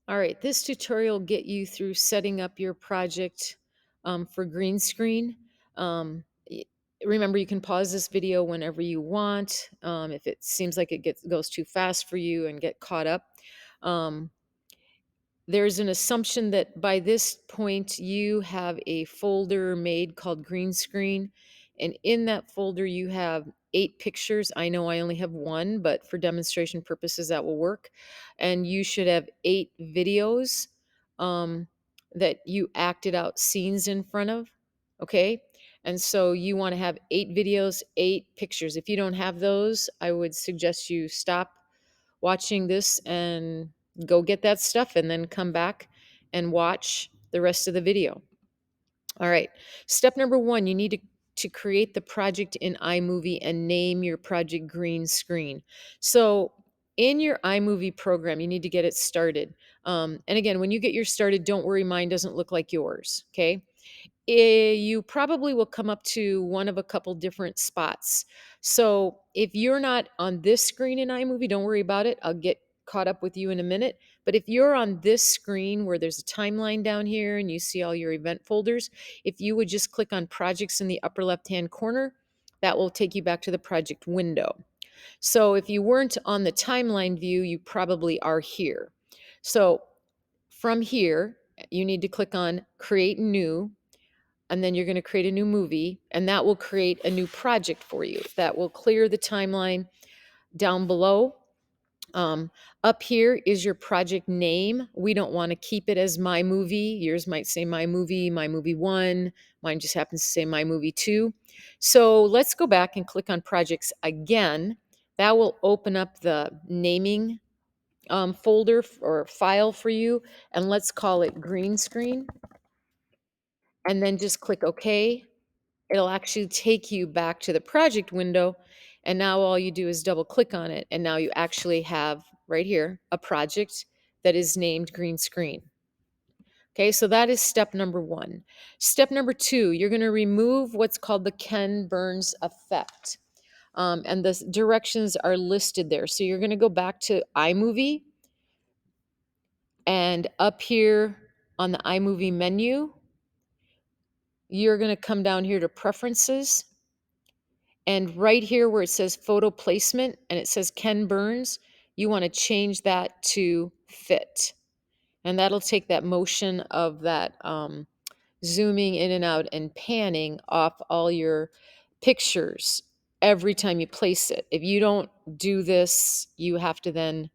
All right, this tutorial will get you through setting up your project for green screen. Um, y- Remember, you can pause this video whenever you want if it seems like it goes too fast for you and get caught up. Um, there's an assumption that by this point you have a folder made called green screen. And in that folder, you have 8 pictures. I know I only have one, but for demonstration purposes, that will work. And you should have 8 videos um, that you acted out scenes in front of. Okay. And so you want to have 8 videos, 8 pictures. If you don't have those, I would suggest you stop watching this and go get that stuff and then come back and watch the rest of the video. All right. Step number 1, you need to create the project in iMovie and name your project green screen. So in your iMovie program, you need to get it started. And again, when you get yours started, don't worry, mine doesn't look like yours. Okay. You probably will come up to one of a couple different spots. So if you're not on this screen in iMovie, don't worry about it. I'll get caught up with you in a minute. But if you're on this screen where there's a timeline down here and you see all your event folders, if you would just click on projects in the upper left-hand corner, that will take you back to the project window. So if you weren't on the timeline view, you probably are here. So from here, you need to click on create new, and then you're going to create a new movie, and that will create a new project for you. That will clear the timeline down below. Um, Up here is your project name. We don't want to keep it as My Movie. Yours might say My Movie, My Movie 1. Mine just happens to say My Movie 2. So let's go back and click on projects again. That will open up the naming folder or file for you, and let's call it green screen. And then just click OK. It'll actually take you back to the project window. And now all you do is double click on it. And now you actually have right here a project that is named green screen. Okay, so that is step number 1. Step number 2, you're going to remove what's called the Ken Burns effect. And the directions are listed there. So you're going to go back to iMovie, and up here on the iMovie menu, you're going to come down here to Preferences. And right here where it says photo placement and it says Ken Burns, you want to change that to fit. And that'll take that motion of that zooming in and out and panning off all your pictures every time you place it. If you don't do this, you have to then,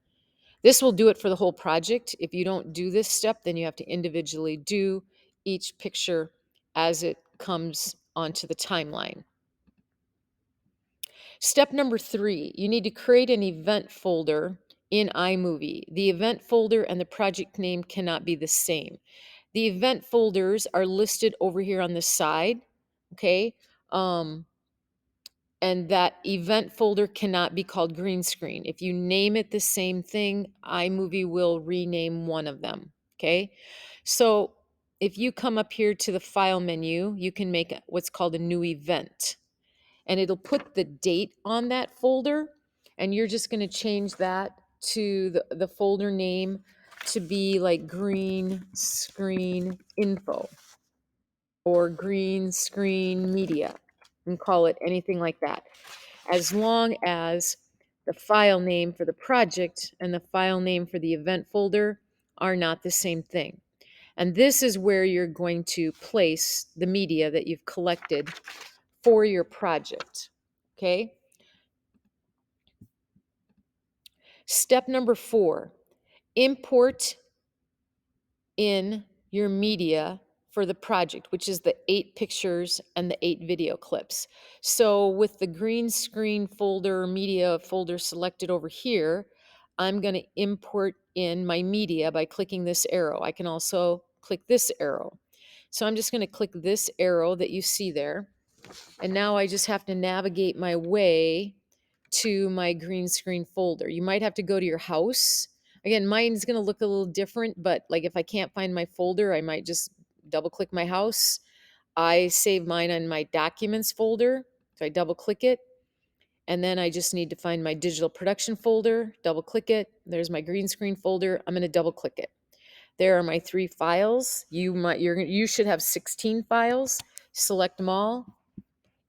this will do it for the whole project. If you don't do this step, then you have to individually do each picture as it comes onto the timeline. Step number 3, you need to create an event folder in iMovie. The event folder and the project name cannot be the same. The event folders are listed over here on the side, okay? And that event folder cannot be called green screen. If you name it the same thing, iMovie will rename one of them, okay? So if you come up here to the file menu, you can make what's called a new event, and it'll put the date on that folder, and you're just going to change that to the folder name to be like green screen info or green screen media, and call it anything like that, as long as the file name for the project and the file name for the event folder are not the same thing. And this is where you're going to place the media that you've collected for your project. Okay. Step number 4, import in your media for the project, which is the 8 pictures and the 8 video clips. So with the green screen folder, media folder selected over here, I'm going to import in my media by clicking this arrow. I can also click this arrow. So I'm just going to click this arrow that you see there. And now I just have to navigate my way to my green screen folder. You might have to go to your house. Again, mine's going to look a little different, but like if I can't find my folder, I might just double click my house. I save mine on my documents folder. So I double click it. And then I just need to find my digital production folder, double click it. There's my green screen folder. I'm going to double click it. There are my 3 files. You should have 16 files. Select them all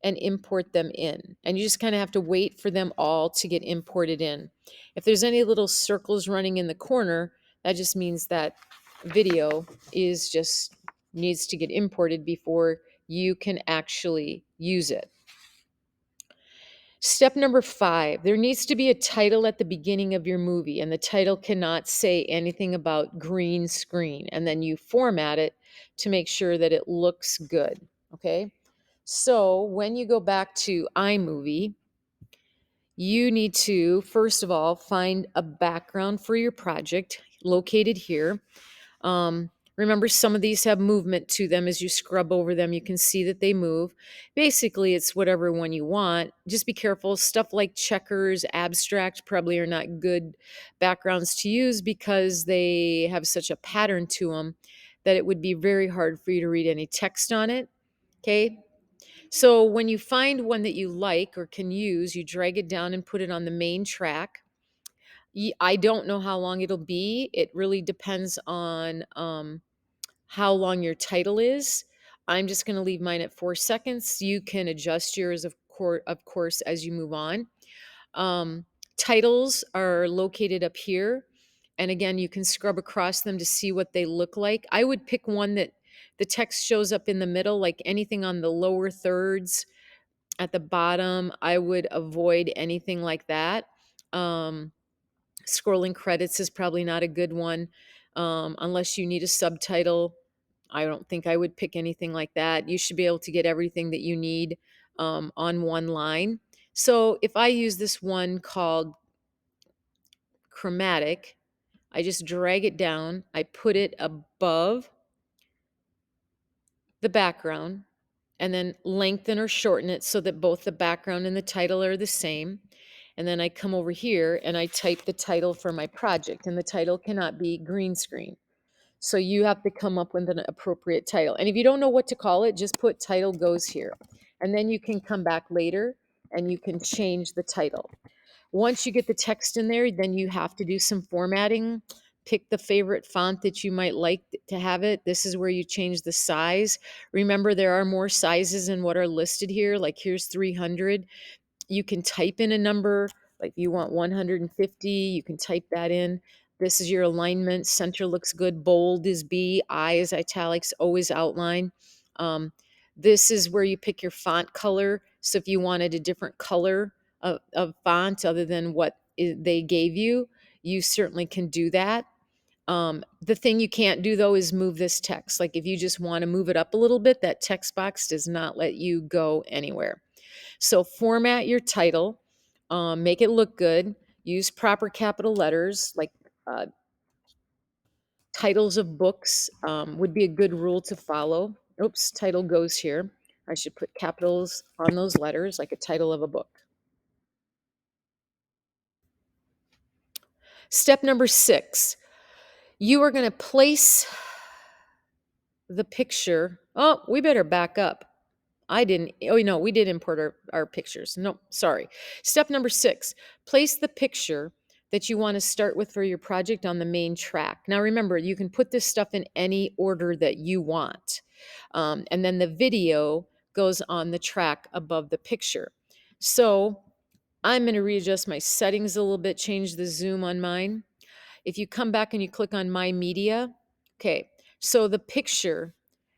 and import them in. And you just kind of have to wait for them all to get imported in. If there's any little circles running in the corner, that just means that video is just needs to get imported before you can actually use it. Step number 5, there needs to be a title at the beginning of your movie, and the title cannot say anything about green screen. And then you format it to make sure that it looks good. Okay. So when you go back to iMovie, you need to, first of all, find a background for your project located here. Remember, some of these have movement to them. As you scrub over them, you can see that they move. Basically, it's whatever one you want. Just be careful. Stuff like checkers, abstract probably are not good backgrounds to use because they have such a pattern to them that it would be very hard for you to read any text on it. Okay. So when you find one that you like or can use, you drag it down and put it on the main track. I don't know how long it'll be. It really depends on how long your title is. I'm just going to leave mine at 4 seconds. You can adjust yours, of course, as you move on. Um, Titles are located up here. And again, you can scrub across them to see what they look like. I would pick one that the text shows up in the middle, like anything on the lower thirds at the bottom. I would avoid anything like that. Um, Scrolling credits is probably not a good one unless you need a subtitle. I don't think I would pick anything like that. You should be able to get everything that you need on one line. So if I use this one called chromatic, I just drag it down, I put it above the background, and then lengthen or shorten it so that both the background and the title are the same. And then I come over here and I type the title for my project, and the title cannot be green screen. So you have to come up with an appropriate title. And if you don't know what to call it, just put title goes here. And then you can come back later and you can change the title. Once you get the text in there, then you have to do some formatting. Pick the favorite font that you might like to have it. This is where you change the size. Remember, there are more sizes than what are listed here. Like here's 300. You can type in a number, like you want 150, you can type that in. This is your alignment. Center looks good. Bold is B, I is italics, O is outline. Um, this is where you pick your font color. So if you wanted a different color of font other than what they gave you, you certainly can do that. The thing you can't do though is move this text. Like if you just want to move it up a little bit, that text box does not let you go anywhere. So format your title, make it look good, use proper capital letters, like uh, titles of books would be a good rule to follow. Oops, title goes here. I should put capitals on those letters, like a title of a book. Step number 6, you are going to place the picture. Oh, we better back up. I didn't. Oh, no, we did import our pictures. No, sorry. Step number 6, place the picture that you want to start with for your project on the main track. Now, remember, you can put this stuff in any order that you want. And then the video goes on the track above the picture. So I'm going to readjust my settings a little bit, change the zoom on mine. If you come back and you click on My Media, okay, so the picture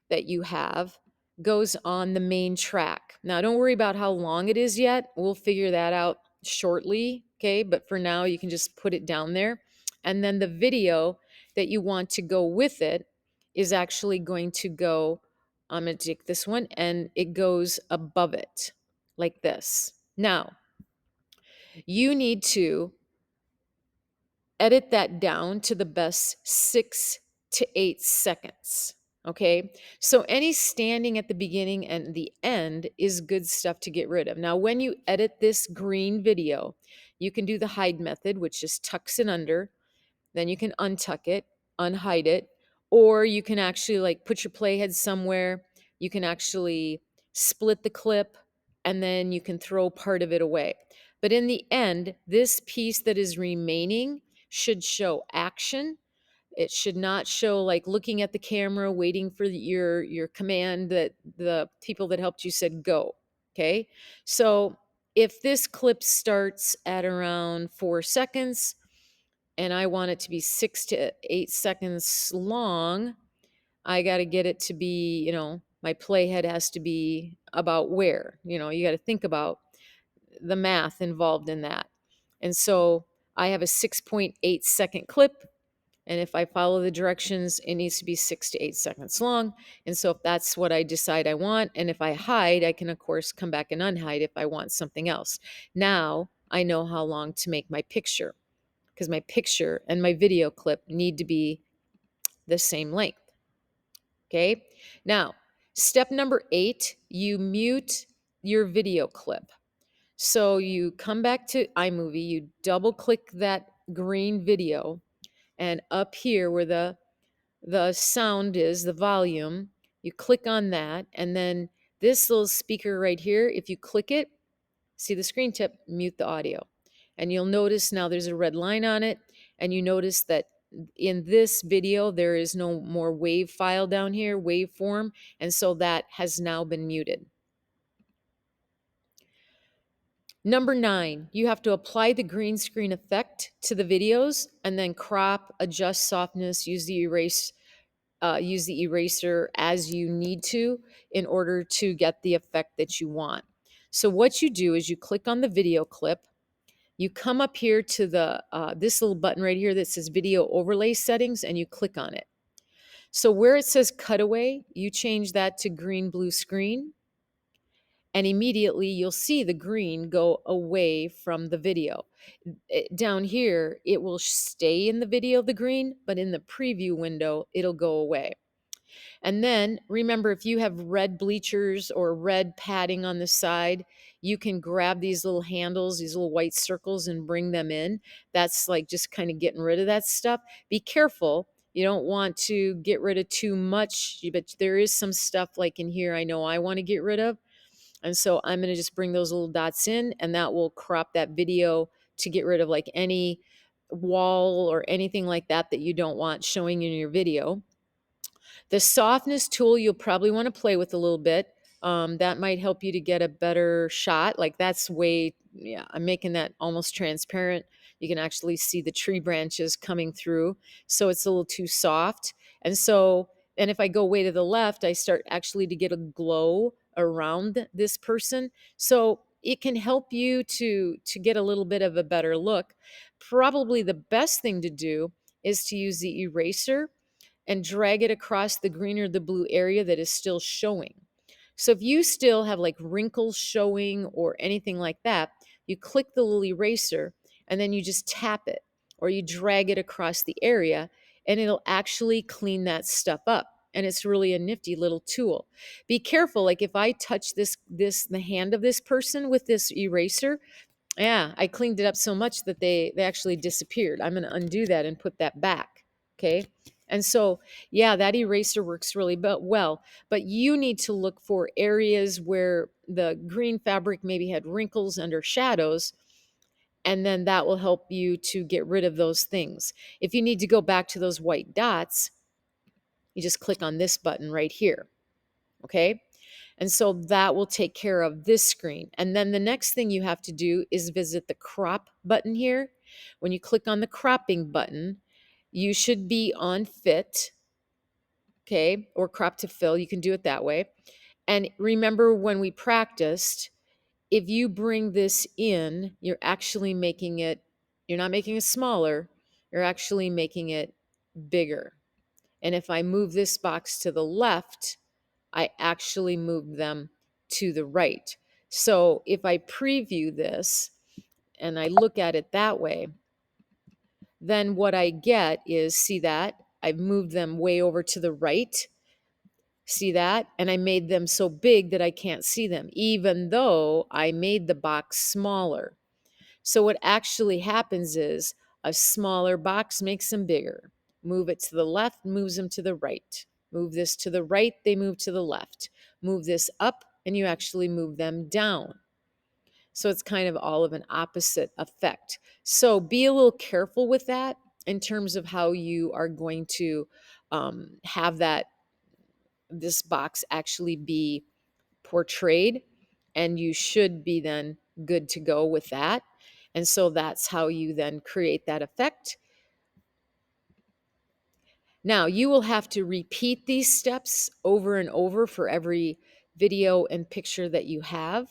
that you have goes on the main track. Now, don't worry about how long it is yet. We'll figure that out shortly, okay? But for now, you can just put it down there. And then the video that you want to go with it is actually going to go, I'm going to take this one, and it goes above it like this. Now, you need to edit that down to the best 6 to 8 seconds. Okay. So any standing at the beginning and the end is good stuff to get rid of. Now, when you edit this green video, you can do the hide method, which just tucks it under. Then you can untuck it, unhide it, or you can actually like put your playhead somewhere. You can actually split the clip and then you can throw part of it away. But in the end, this piece that is remaining should show action. It should not show like looking at the camera, waiting for your command that the people that helped you said go. Okay. So if this clip starts at around 4 seconds and I want it to be 6 to 8 seconds long, I got to get it to be, my playhead has to be about where, you got to think about the math involved in that. And so I have a 6.8 second clip. And if I follow the directions, it needs to be 6 to 8 seconds long. And so if that's what I decide I want, and if I hide, I can, of course, come back and unhide if I want something else. Now I know how long to make my picture because my picture and my video clip need to be the same length. Okay. Now, step number 8, you mute your video clip. So you come back to iMovie, you double click that green video, and up here where the sound is, the volume, you click on that, and then this little speaker right here, if you click it, see the screen tip, mute the audio. And you'll notice now there's a red line on it, and you notice that in this video there is no more wave file down here, waveform, and so that has now been muted. Number 9, you have to apply the green screen effect to the videos and then crop, adjust softness, use the eraser as you need to in order to get the effect that you want. So what you do is you click on the video clip, you come up here to the this little button right here that says video overlay settings, and you click on it. So where it says cutaway, you change that to green blue screen, and immediately you'll see the green go away from the video. Down here, it will stay in the video, the green, but in the preview window, it'll go away. And then remember, if you have red bleachers or red padding on the side, you can grab these little handles, these little white circles, and bring them in. That's like just kind of getting rid of that stuff. Be careful. You don't want to get rid of too much, but there is some stuff like in here I know I want to get rid of. And so I'm going to just bring those little dots in, and that will crop that video to get rid of like any wall or anything like that that you don't want showing in your video. The softness tool you'll probably want to play with a little bit. That might help you to get a better shot. Like that's way, yeah, I'm making that almost transparent. You can actually see the tree branches coming through. So it's a little too soft. And if I go way to the left, I start actually to get a glow around this person. So it can help you to get a little bit of a better look. Probably the best thing to do is to use the eraser and drag it across the green or the blue area that is still showing. So if you still have like wrinkles showing or anything like that, you click the little eraser and then you just tap it or you drag it across the area and it'll actually clean that stuff up. And it's really a nifty little tool. Be careful, like if I touch the hand of this person with this eraser, yeah, I cleaned it up so much that they actually disappeared. I'm going to undo that and put that back. Okay. And so, yeah, that eraser works really well, but you need to look for areas where the green fabric maybe had wrinkles under shadows, and then that will help you to get rid of those things. If you need to go back to those white dots, you just click on this button right here. Okay. And so that will take care of this screen. And then the next thing you have to do is visit the crop button here. When you click on the cropping button, you should be on fit, okay, or crop to fill. You can do it that way. And remember when we practiced, if you bring this in, you're actually making it, you're not making it smaller, you're actually making it bigger. And if I move this box to the left, I actually moved them to the right. So if I preview this and I look at it that way, then what I get is, see that? I've moved them way over to the right. See that? And I made them so big that I can't see them, even though I made the box smaller. So what actually happens is a smaller box makes them bigger. Move it to the left, moves them to the right. Move this to the right, they move to the left. Move this up, and you actually move them down. So it's kind of all of an opposite effect. So be a little careful with that. in terms of how you are going to have this box actually be portrayed, and you should be then good to go with that. And so that's how you then create that effect. Now, you will have to repeat these steps over and over for every video and picture that you have.